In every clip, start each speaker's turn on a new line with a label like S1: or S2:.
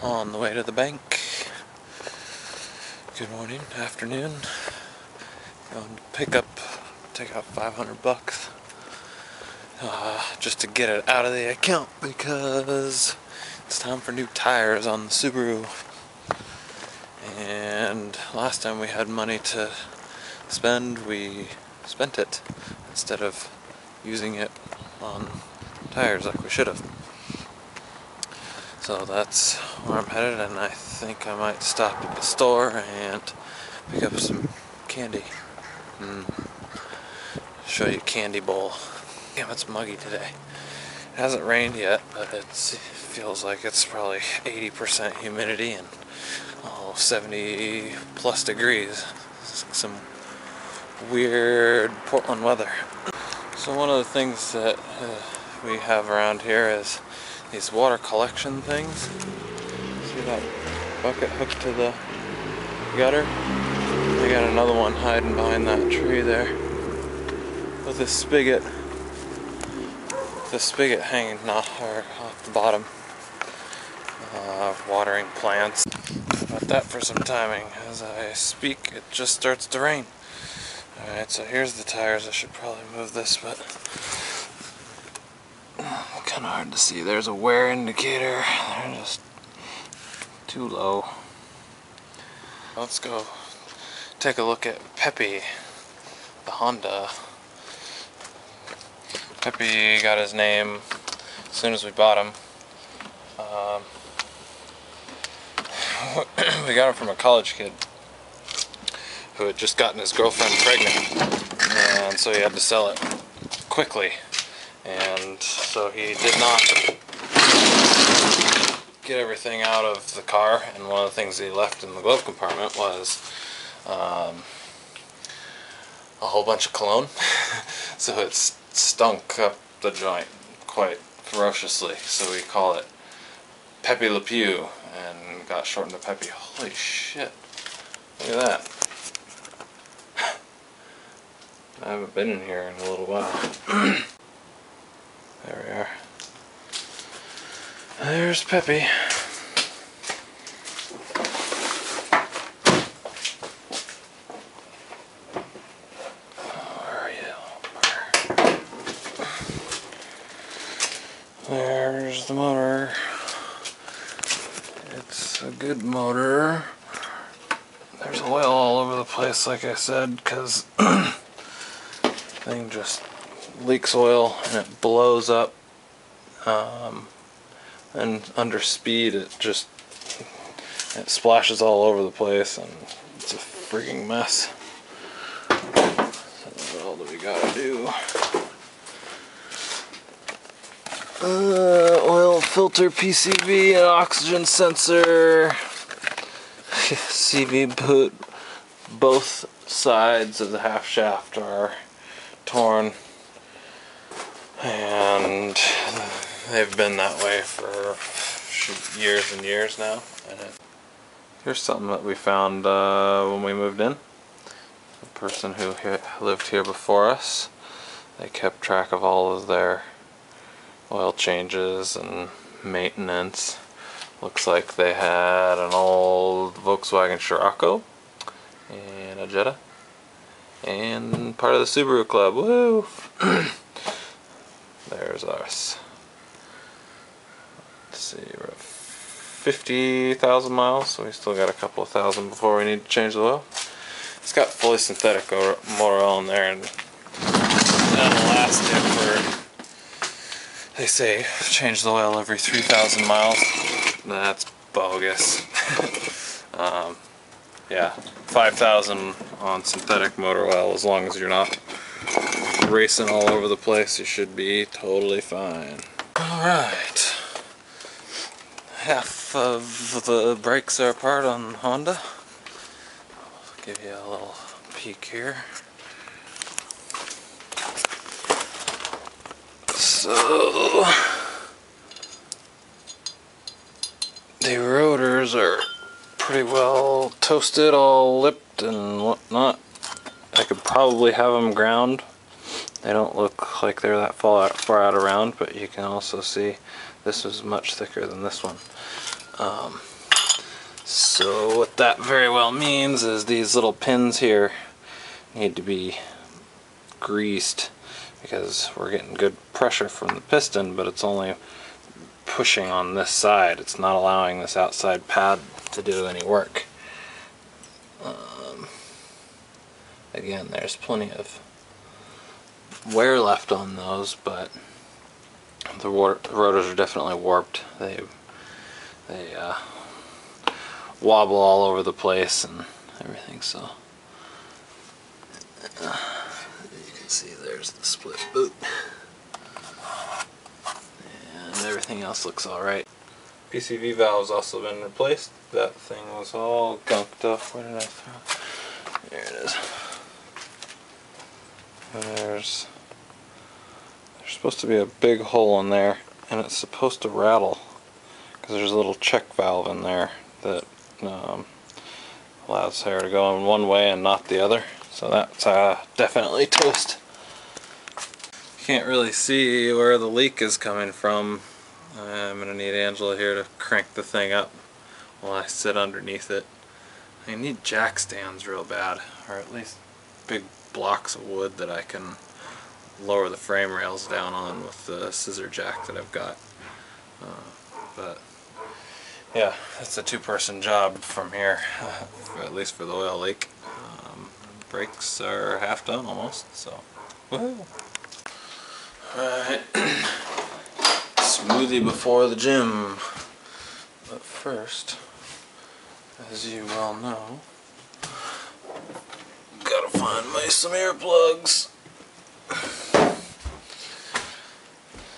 S1: on the way to the bank. Good morning, afternoon. Going to take out $500 just to get it out of the account because it's time for new tires on the Subaru. And last time we had money to spend, we spent it instead of using it on tires like we should have. So that's where I'm headed, and I think I might stop at the store and pick up some candy and show you candy bowl. Damn, it's muggy today. It hasn't rained yet, but it feels like it's probably 80% humidity and 70 plus degrees. Some weird Portland weather. So one of the things that we have around here is these water collection things. See that bucket hooked to the gutter? I got another one hiding behind that tree there with this spigot. The spigot hanging off the bottom, watering plants. How about that for some timing? As I speak, it just starts to rain. Alright, so here's the tires. I should probably move this, but kind of hard to see. There's a wear indicator. They're just too low. Let's go take a look at Pepe, the Honda. Pepe got his name as soon as we bought him. We got him from a college kid who had just gotten his girlfriend pregnant, and so he had to sell it quickly. And so he did not get everything out of the car, and one of the things he left in the glove compartment was a whole bunch of cologne. So it stunk up the joint quite ferociously, so we call it Pepe Le Pew, and got shortened to Pepe. Holy shit, look at that. I haven't been in here in a little while. There we are. There's Pepe. Where are you? There's the motor. It's a good motor. There's oil all over the place, like I said, because thing just leaks oil and it blows up, and under speed it splashes all over the place, and it's a freaking mess. So what all do we gotta do? Oil filter, PCV, and oxygen sensor. CV put both sides of the half shaft are torn, and they've been that way for years and years now. Here's something that we found when we moved in. The person who lived here before us, they kept track of all of their oil changes and maintenance. Looks like they had an old Volkswagen Scirocco and a Jetta and part of the Subaru Club. Woo! There's us. Let's see, we're at 50,000 miles, so we still got a couple of thousand before we need to change the oil. It's got fully synthetic motor oil in there, and that'll last it for, they say, change the oil every 3,000 miles. That's bogus. Yeah, 5,000 on synthetic motor oil. As long as you're not racing all over the place, you should be totally fine. Alright, half of the brakes are apart on Honda. I'll give you a little peek here. So the rotors are pretty well toasted, all lipped and whatnot. I could probably have them ground. They don't look like they're that far out around, but you can also see this is much thicker than this one. So what that very well means is these little pins here need to be greased because we're getting good pressure from the piston, but it's only pushing on this side. It's not allowing this outside pad to do any work. Again, there's plenty of wear left on those, but the rotors are definitely warped. They wobble all over the place and everything. So you can see there's the split boot, and everything else looks all right. PCV valve's also been replaced. That thing was all gunked up. Where did I throw it? There it is. There's supposed to be a big hole in there, and it's supposed to rattle because there's a little check valve in there that allows air to go in one way and not the other. So that's definitely toast. Can't really see where the leak is coming from. I'm going to need Angela here to crank the thing up while I sit underneath it. I need jack stands real bad, or at least big blocks of wood that I can lower the frame rails down on with the scissor jack that I've got. But yeah, it's a two-person job from here, at least for the oil leak. Brakes are half done almost, so woohoo! Alright, smoothie before the gym. But first, as you well know, gotta find me some earplugs.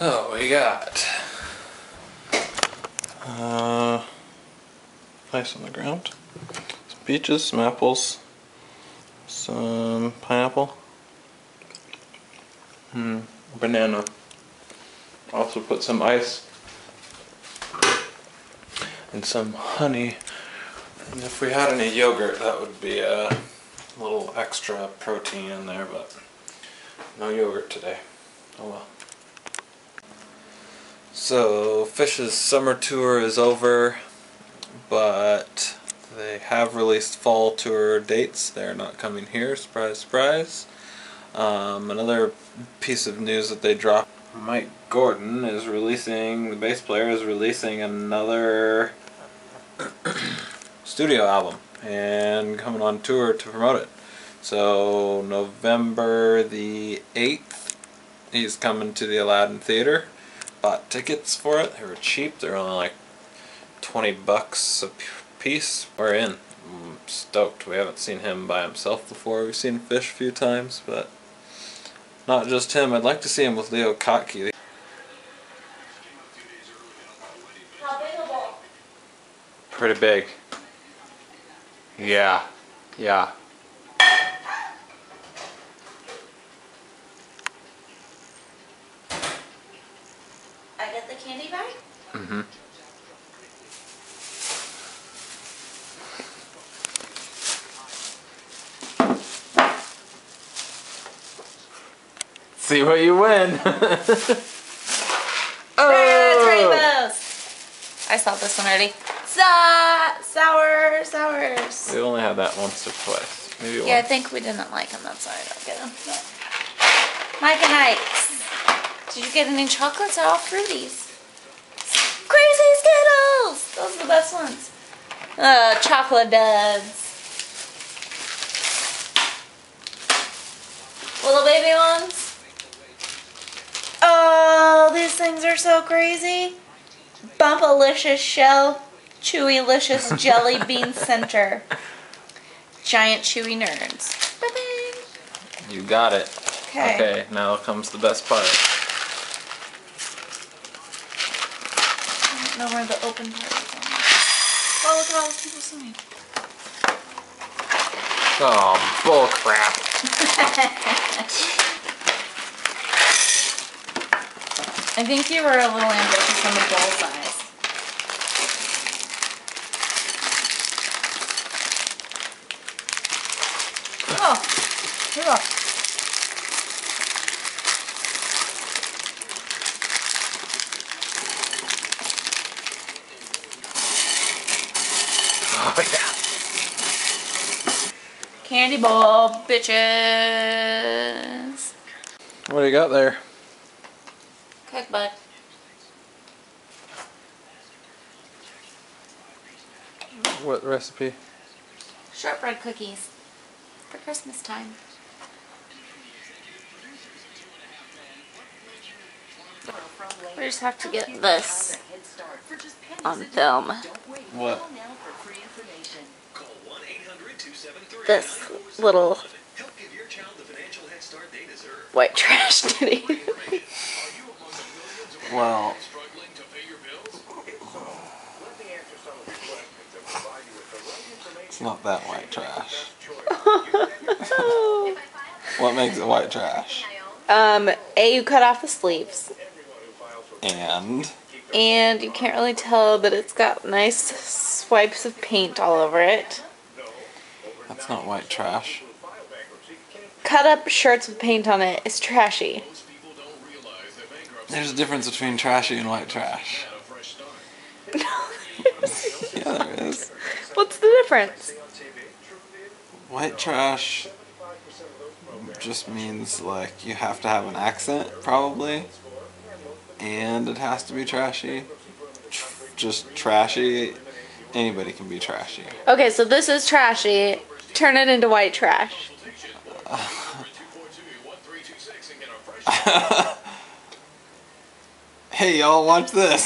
S1: Oh, we got ice on the ground, some peaches, some apples, some pineapple, banana. Also put some ice and some honey. And if we had any yogurt, that would be a little extra protein in there, but no yogurt today. Oh well. So Fish's summer tour is over, but they have released fall tour dates. They're not coming here, surprise surprise. Another piece of news that they dropped, Mike Gordon is releasing, the bass player is releasing another studio album and coming on tour to promote it. So November the 8th he's coming to the Aladdin Theater. Bought tickets for it. They were cheap. They're only like 20 bucks a piece. We're in. I'm stoked. We haven't seen him by himself before. We've seen Fish a few times, but not just him. I'd like to see him with Leo Kottke.
S2: How big a ball?
S1: Pretty big. Yeah. Yeah.
S2: I get the candy bag?
S1: Mm-hmm. See what you win. Oh!
S2: There's rainbows! I saw this one already. Sours.
S1: We only had that once or twice. Maybe
S2: Yeah, I
S1: once.
S2: think we didn't like them. That's why I don't get them. But Mike and Ike's. Did you get any chocolates? They're all fruities. Crazy Skittles! Those are the best ones. Chocolate duds. Little baby ones. Oh, these things are so crazy. Bumpalicious shell, Chewylicious jelly bean center. Giant chewy nerds. Ba-bing.
S1: You got it.
S2: Okay.
S1: Okay, now comes the best part.
S2: I don't know where the open part is on. Oh, look at all those people swimming.
S1: Oh, bull crap.
S2: I think you were a little ambitious on the bowl size. Oh, here we go.
S1: Oh yeah.
S2: Candy bowl, bitches.
S1: What do you got there?
S2: Cook bud.
S1: What recipe?
S2: Shortbread cookies for Christmas time. We just have to get this on film.
S1: What?
S2: This little white trash titty.
S1: Well, it's not that white trash. What makes it white trash?
S2: You cut off the sleeves.
S1: And
S2: You can't really tell, but it's got nice swipes of paint all over it.
S1: that's not white trash.
S2: Cut up shirts with paint on it is trashy.
S1: There's a difference between trashy and white trash. Yeah, there is.
S2: What's the difference?
S1: White trash just means like you have to have an accent, probably. And it has to be trashy. Just trashy. Anybody can be trashy.
S2: Okay, so this is trashy. Turn it into white trash.
S1: Hey y'all, watch this.